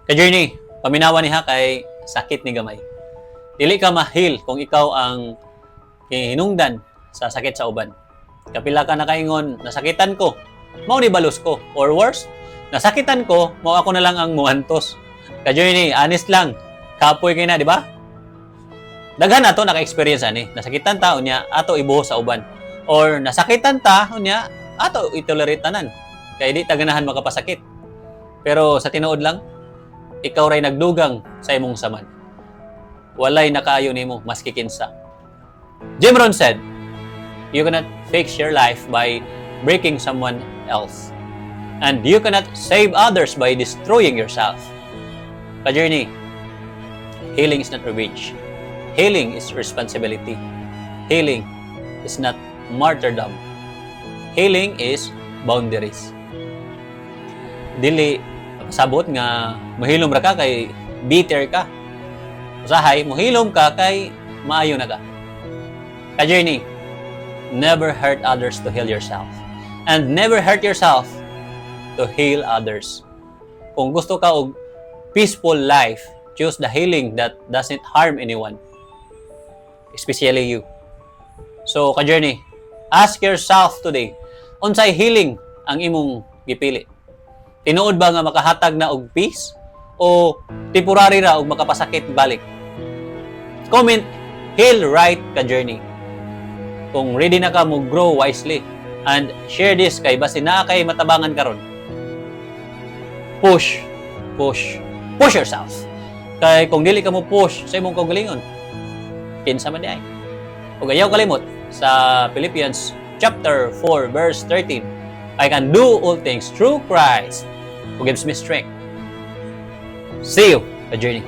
Ka-journey, paminawa niha kay sakit ni gamay. Dili ka ma-heal kung ikaw ang hinungdan sa sakit sa uban. Kapila ka nakaingon, nasakitan ko, mao ni balos ko. Or worse, nasakitan ko, mao ako na lang ang muantos. Ka-journey, honest lang. Kapoy kayo na, di ba? Daghan ato naka-experience ani. Nasakitan ta unya ato ibuhos sa uban. Or nasakitan ta unya ato itolerate tanan. Kay di ta ganahan makapasakit. Pero sa tinuod lang, ikaw ray nagdugang sa imong saman. Walay nakaayo nimo maski kinsa. Jim Rohn said, "You cannot fix your life by breaking someone else. And you cannot save others by destroying yourself." Ka-journey, healing is not revenge. Healing is responsibility. Healing is not martyrdom. Healing is boundaries. Dili sabot nga mohilom ra ka kay bitter ka. Usahay mohilom ka kay maayo na ka. Ka-journey, never hurt others to heal yourself. And never hurt yourself to heal others. Kung gusto ka og peaceful life, choose the healing that doesn't harm anyone. Especially you. So, ka-journey, ask yourself today, unsay healing ang imong gipili? Tinuod ba nga makahatag na og peace? O temporary ra og makapasakit balik? Comment, heal right, ka-journey. Kung ready na ka mo grow wisely. And share this kay basi na kay matabangan karon. Push yourself. Kay kung dili ka mo push sa imong kaugalingon, kinsa man di ay. Ug ayaw kalimot sa Philippians chapter 4 verse 13. I can do all things through Christ who gives me strength. See you, ka-journey.